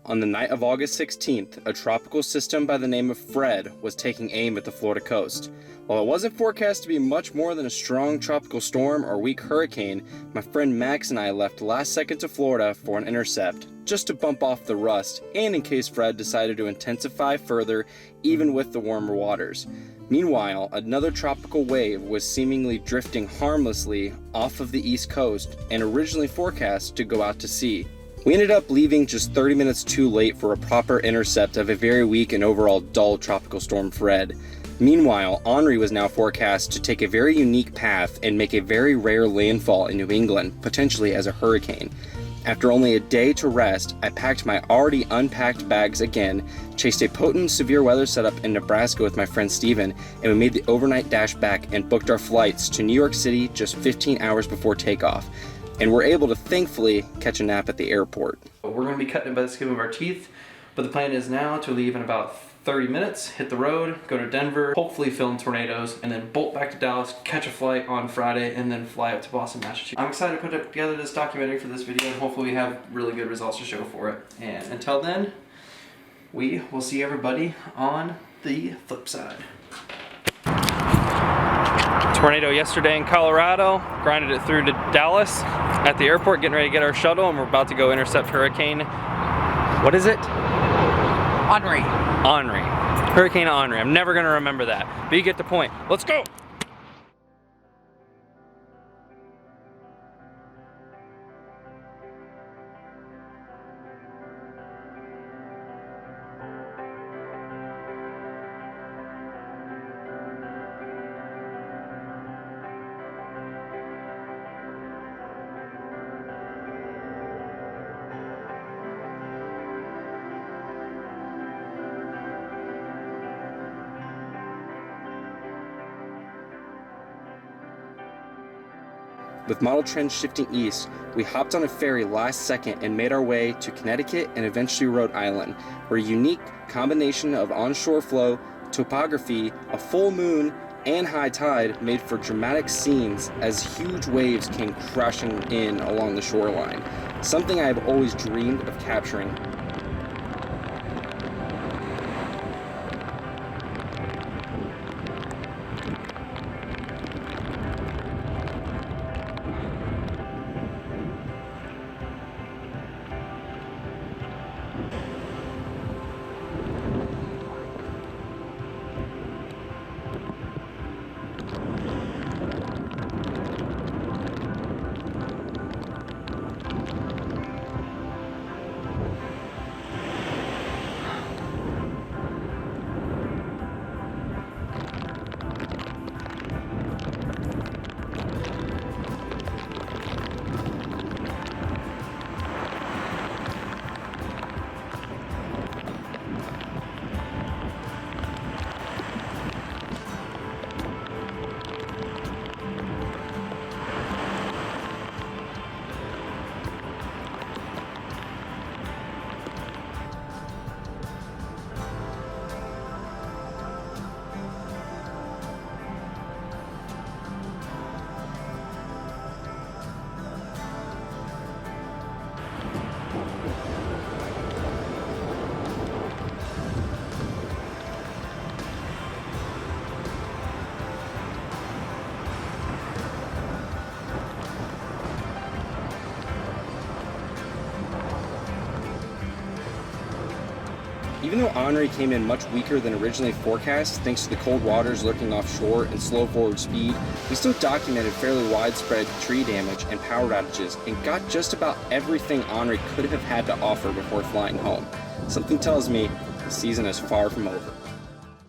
On the night of August 16th, a tropical system by the name of Fred was taking aim at the Florida coast. While it wasn't forecast to be much more than a strong tropical storm or weak hurricane, my friend Max and I left last second to Florida for an intercept, just to bump off the rust, and in case Fred decided to intensify further, even with the warmer waters. Meanwhile, another tropical wave was seemingly drifting harmlessly off of the east coast and originally forecast to go out to sea. We ended up leaving just 30 minutes too late for a proper intercept of a very weak and overall dull tropical storm Fred. Meanwhile, Henri was now forecast to take a very unique path and make a very rare landfall in New England, potentially as a hurricane. After only a day to rest, I packed my already unpacked bags again, chased a potent severe weather setup in Nebraska with my friend Steven, and we made the overnight dash back and booked our flights to New York City just 15 hours before takeoff. And we're able to thankfully catch a nap at the airport. We're going to be cutting it by the skin of our teeth, but the plan is now to leave in about 30 minutes, hit the road, go to Denver, hopefully film tornadoes, and then bolt back to Dallas, catch a flight on Friday, and then fly up to Boston, Massachusetts. I'm excited to put together this documentary for this video, and hopefully we have really good results to show for it. And until then, we will see everybody on the flip side. Tornado yesterday in Colorado, grinded it through to Dallas at the airport, getting ready to get our shuttle, and we're about to go intercept Hurricane, what is it? Henri. Hurricane Henri. I'm never gonna remember that, but you get the point. Let's go! With model trends shifting east, we hopped on a ferry last second and made our way to Connecticut and eventually Rhode Island, where a unique combination of onshore flow, topography, a full moon, and high tide made for dramatic scenes as huge waves came crashing in along the shoreline, something I have always dreamed of capturing. Even though Henri came in much weaker than originally forecast, thanks to the cold waters lurking offshore and slow forward speed, we still documented fairly widespread tree damage and power outages and got just about everything Henri could have had to offer before flying home. Something tells me the season is far from over.